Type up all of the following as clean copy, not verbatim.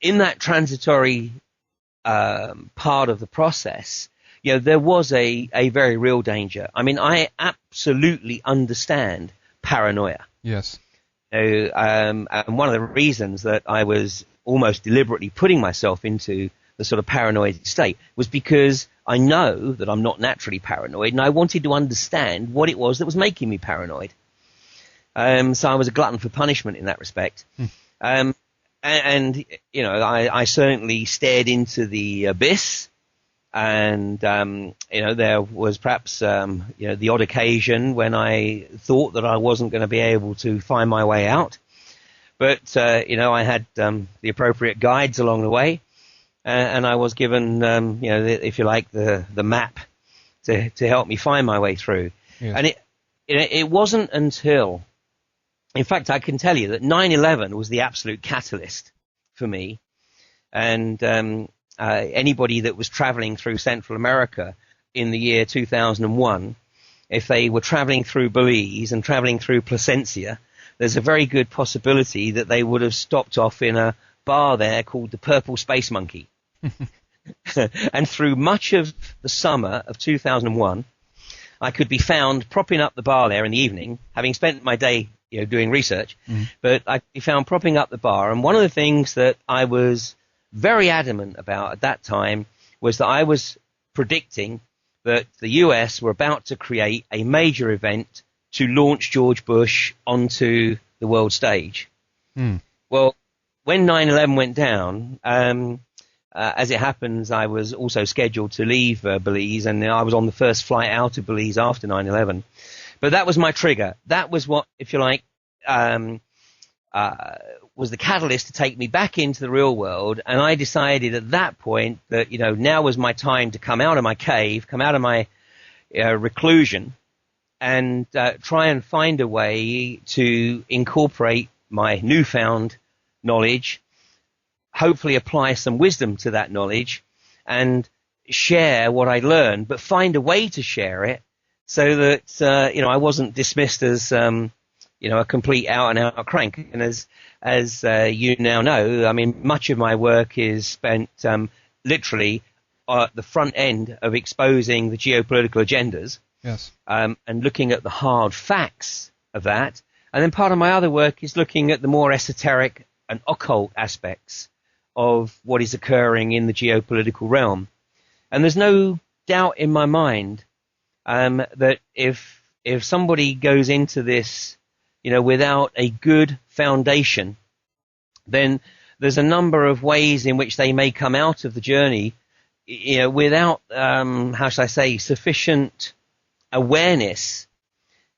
in that transitory part of the process, there was a very real danger. I mean, I absolutely understand paranoia. Yes. And one of the reasons that I was almost deliberately putting myself into the sort of paranoid state was because I know that I'm not naturally paranoid, and I wanted to understand what it was that was making me paranoid. So I was a glutton for punishment in that respect. And I certainly stared into the abyss, and there was perhaps the odd occasion when I thought that I wasn't going to be able to find my way out, but I had the appropriate guides along the way, and I was given if you like the map to help me find my way through. Yes. And it wasn't until, in fact, I can tell you that 9/11 was the absolute catalyst for me. And anybody that was traveling through Central America in the year 2001, if they were traveling through Belize and traveling through Plasencia, there's a very good possibility that they would have stopped off in a bar there called the Purple Space Monkey. And through much of the summer of 2001, I could be found propping up the bar there in the evening, having spent my day doing research, but I could be found propping up the bar. And one of the things that I was very adamant about at that time was that I was predicting that the US were about to create a major event to launch George Bush onto the world stage. Well, when 9/11 went down, as it happens, I was also scheduled to leave Belize, and I was on the first flight out of Belize after 9/11. But that was my trigger. That was what, if you like, was the catalyst to take me back into the real world. And I decided at that point that, now was my time to come out of my cave, come out of my reclusion, and try and find a way to incorporate my newfound knowledge, hopefully apply some wisdom to that knowledge, and share what I learned, but find a way to share it so that, I wasn't dismissed as, a complete out-and-out crank. And as you now know, I mean, much of my work is spent literally at the front end of exposing the geopolitical agendas. Yes. And looking at the hard facts of that. And then part of my other work is looking at the more esoteric and occult aspects of what is occurring in the geopolitical realm. And there's no doubt in my mind that if somebody goes into this, without a good foundation, then there's a number of ways in which they may come out of the journey, without, how should I say, sufficient awareness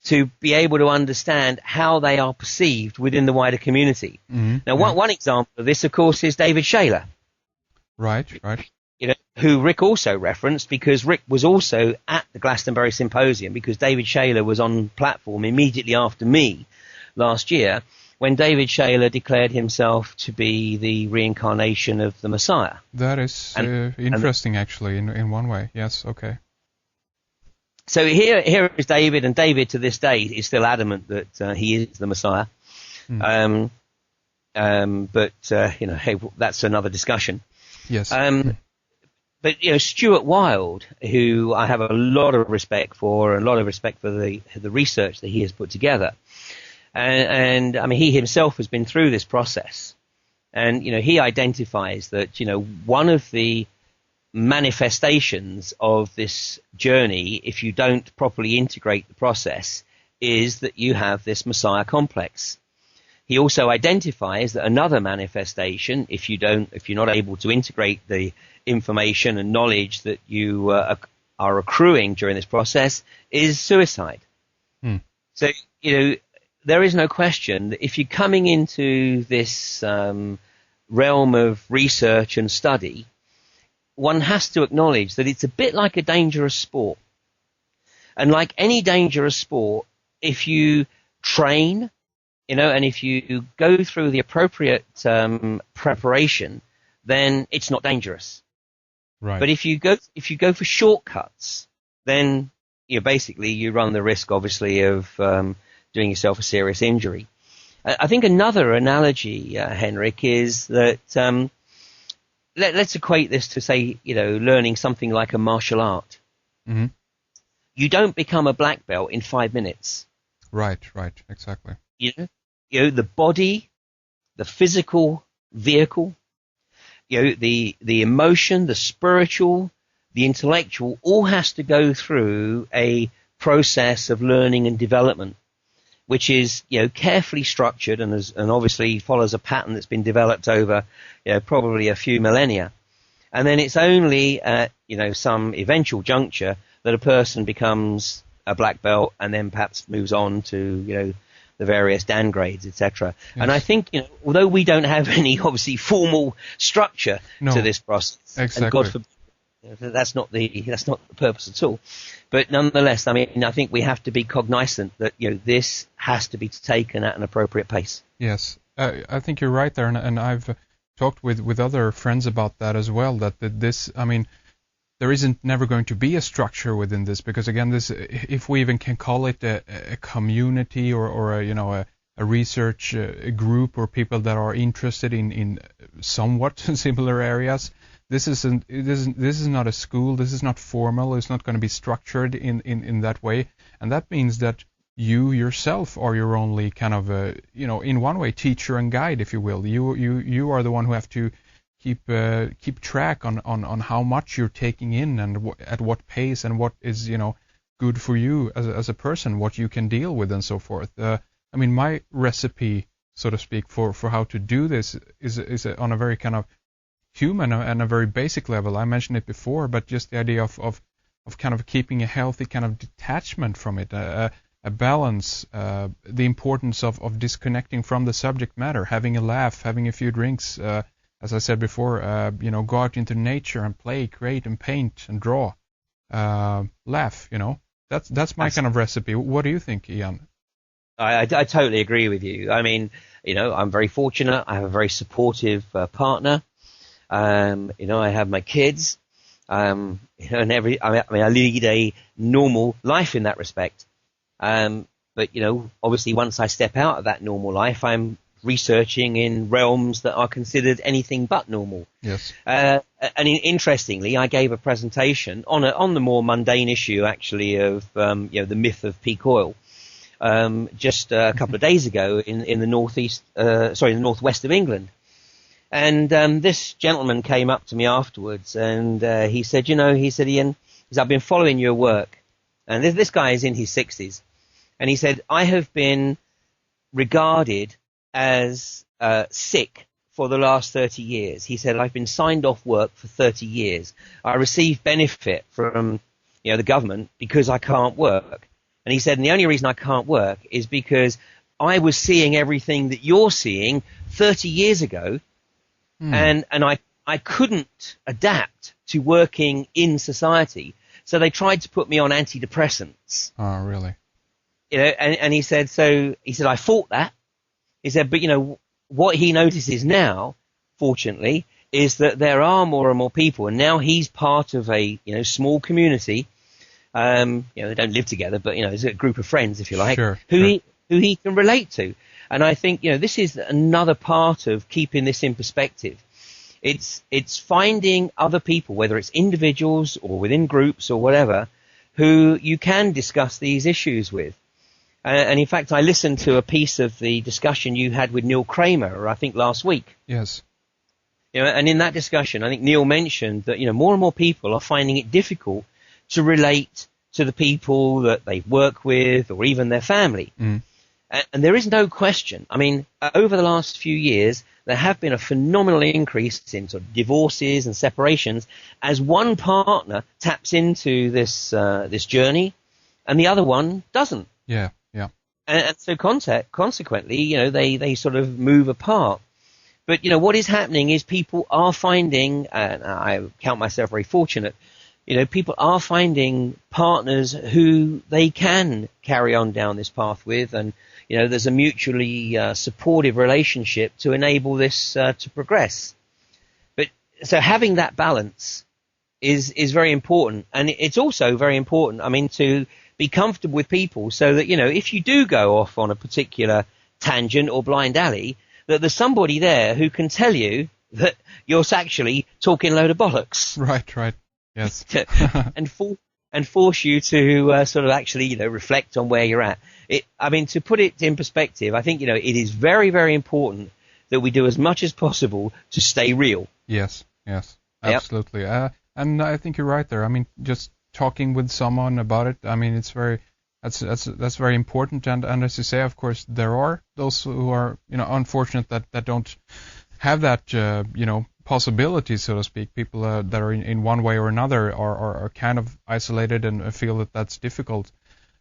to be able to understand how they are perceived within the wider community. Now, one example of this, of course, is David Shayler. Right. Who Rick also referenced, because Rick was also at the Glastonbury Symposium, because David Shayler was on platform immediately after me last year, when David Shayler declared himself to be the reincarnation of the Messiah. That is interesting, actually, in one way. Yes, okay. So here is David, and David to this day is still adamant that he is the Messiah. But hey, that's another discussion. Yes. But Stuart Wilde, who I have a lot of respect for, and a lot of respect for the research that he has put together, and I mean, he himself has been through this process, and he identifies that one of the manifestations of this journey, if you don't properly integrate the process, is that you have this Messiah complex. He also identifies that another manifestation, if you're not able to integrate the information and knowledge that you are accruing during this process, is suicide. So, there is no question that if you're coming into this realm of research and study, one has to acknowledge that it's a bit like a dangerous sport. And like any dangerous sport, if you train, and if you go through the appropriate preparation, then it's not dangerous. Right. But if you go for shortcuts, then basically you run the risk, obviously, of doing yourself a serious injury. I think another analogy, Henrik, is that let's equate this to, say, learning something like a martial art. Mm-hmm. You don't become a black belt in 5 minutes. Right, exactly. The body, the physical vehicle, the emotion, the spiritual, the intellectual, all has to go through a process of learning and development, which is, carefully structured and obviously follows a pattern that's been developed over, probably a few millennia. And then it's only at, some eventual juncture that a person becomes a black belt and then perhaps moves on to, the various Dan grades, etc. Yes. And I think, although we don't have any obviously formal structure to this process, exactly. And God forbid, that's not the purpose at all. But nonetheless, I think we have to be cognizant that this has to be taken at an appropriate pace. Yes, I think you're right there, and I've talked with other friends about that as well. That this, there isn't never going to be a structure within this, because again, this, if we even can call it a community or a research group or people that are interested in somewhat similar areas, this is not a school. This is not formal. It's not going to be structured in that way, and that means that you yourself are your only kind of in one way teacher and guide, if you will. You are the one who have to keep track on how much you're taking in and at what pace and what is good for you as a person, what you can deal with and so forth. My recipe, so to speak, for how to do this is on a very kind of human and a very basic level. I mentioned it before, but just the idea of kind of keeping a healthy kind of detachment from it, a balance, the importance of disconnecting from the subject matter, having a laugh, having a few drinks. As I said before, go out into nature and play, create, and paint and draw, laugh. That's my kind of recipe. What do you think, Ian? I totally agree with you. I'm very fortunate. I have a very supportive partner. I have my kids. And I lead a normal life in that respect. But obviously, once I step out of that normal life, I'm researching in realms that are considered anything but normal. Yes. And interestingly, I gave a presentation on the more mundane issue, actually, of the myth of peak oil, just a couple of days ago in the northwest of England. And this gentleman came up to me afterwards, and he said, Ian, I've been following your work, and this guy is in his 60s, and he said, I have been regarded as sick for the last 30 years. He said, I've been signed off work for 30 years. I receive benefit from the government because I can't work. And he said, and the only reason I can't work is because I was seeing everything that you're seeing 30 years ago, and I couldn't adapt to working in society. So they tried to put me on antidepressants. Oh, really? And he said, I fought that. He said, but what he notices now, fortunately, is that there are more and more people, and now he's part of a small community. They don't live together, but it's a group of friends, if you like, who he can relate to. And I think this is another part of keeping this in perspective. It's finding other people, whether it's individuals or within groups or whatever, who you can discuss these issues with. And in fact, I listened to a piece of the discussion you had with Neil Kramer, I think last week. Yes. And in that discussion, I think Neil mentioned that more and more people are finding it difficult to relate to the people that they work with or even their family. Mm. And there is no question. Over the last few years, there have been a phenomenal increase in sort of divorces and separations as one partner taps into this journey and the other one doesn't. Yeah. And so consequently, they sort of move apart. But, what is happening is people are finding, and I count myself very fortunate, people are finding partners who they can carry on down this path with, and, there's a mutually supportive relationship to enable this to progress. But so having that balance is very important. And it's also very important, to be comfortable with people so that, if you do go off on a particular tangent or blind alley, that there's somebody there who can tell you, that you're actually talking a load of bollocks. Right. Yes. and force you to sort of actually, reflect on where you're at. I mean, to put it in perspective, I think, it is very, very important that we do as much as possible to stay real. Yes, absolutely. And I think you're right there. I mean, just talking with someone about it, I mean, that's very important. And as you say, of course, there are those who are, unfortunate that don't have that, possibility, so to speak. People that are in one way or another are kind of isolated and feel that that's difficult.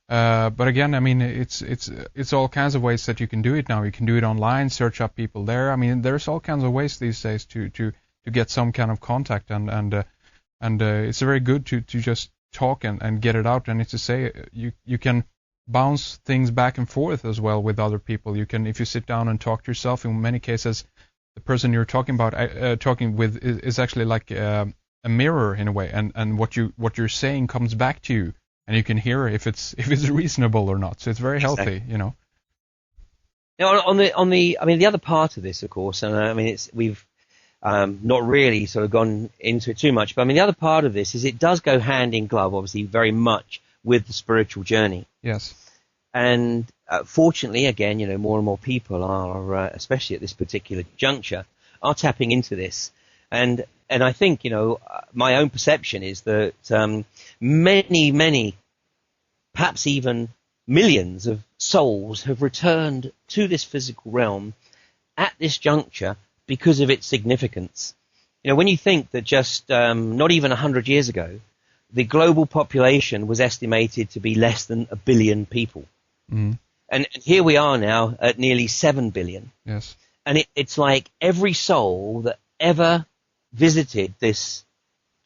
But again, I mean, it's all kinds of ways that you can do it now. You can do it online, search up people there. I mean, there's all kinds of ways these days to get some kind of contact, and it's very good to just talk and get it out. And it's to say you can bounce things back and forth as well with other people. You can, if you sit down and talk to yourself, in many cases, the person you're talking with is actually like a mirror in a way, and what you're saying comes back to you. And you can hear if it's reasonable or not. So it's very healthy, Now, the other part of this, of course, and I mean, we've not really sort of gone into it too much, but I mean, the other part of this is it does go hand in glove, obviously, very much with the spiritual journey. Yes. And fortunately, again, more and more people are, especially at this particular juncture, are tapping into this. And I think, my own perception is that many, perhaps even millions of souls have returned to this physical realm at this juncture because of its significance. When you think that just not even 100 years ago, the global population was estimated to be less than 1 billion people. Mm. And here we are now at nearly 7 billion. Yes. And it's like every soul that ever visited this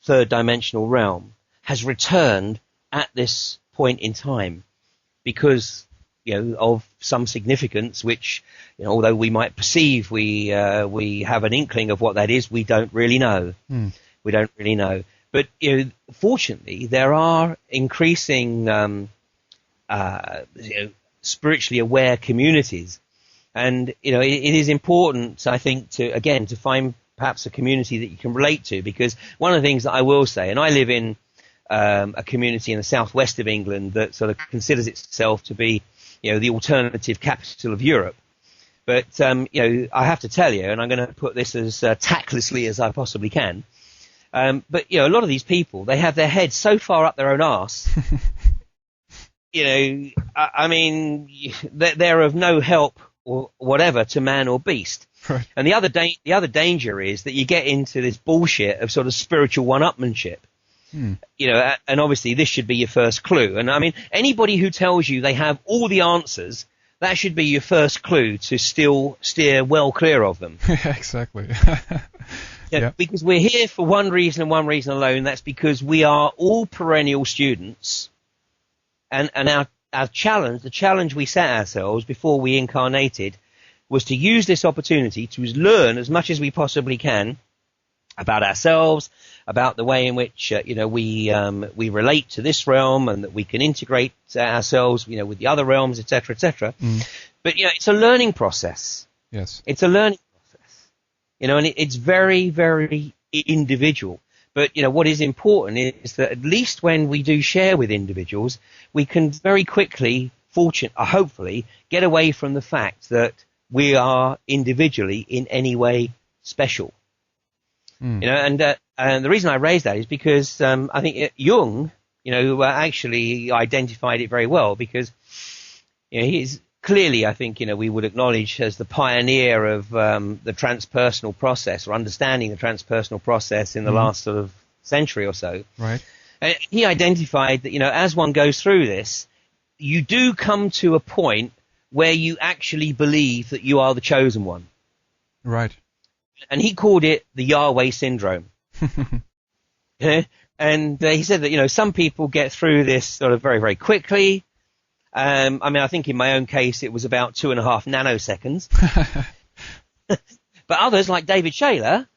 third dimensional realm has returned at this point in time because of some significance, which although we might perceive we have an inkling of what that is, we don't really know. We don't really know. But fortunately, there are increasing spiritually aware communities, and it is important, I think, to find perhaps a community that you can relate to, because one of the things that I will say, and I live in a community in the southwest of England that sort of considers itself to be, the alternative capital of Europe. But, I have to tell you, and I'm going to put this as tactlessly as I possibly can, but, a lot of these people, they have their heads so far up their own arse, I mean, they're of no help or whatever to man or beast. Right. And the other danger is that you get into this bullshit of sort of spiritual one-upmanship. And obviously this should be your first clue. And I mean, anybody who tells you they have all the answers, that should be your first clue to still steer well clear of them. Exactly. Yeah. Because we're here for one reason and one reason alone. That's because we are all perennial students. And our challenge, the challenge we set ourselves before we incarnated, was to use this opportunity to learn as much as we possibly can about ourselves, about the way in which we relate to this realm, and that we can integrate ourselves with the other realms, etc., etc. But it's a learning process. Yes, it's a learning process. And it's very, very individual. But what is important is that at least when we do share with individuals, we can very quickly, hopefully, get away from the fact that we are individually in any way special. And the reason I raise that is because I think Jung, actually identified it very well, because he's clearly, I think, we would acknowledge as the pioneer of the transpersonal process, or understanding the transpersonal process in the last sort of century or so. Right. He identified that, as one goes through this, you do come to a point where you actually believe that you are the chosen one. Right. And he called it the Yahweh syndrome. And he said that, some people get through this sort of very, very quickly. I mean, I think in my own case, it was about 2.5 nanoseconds. But others, like David Shayler,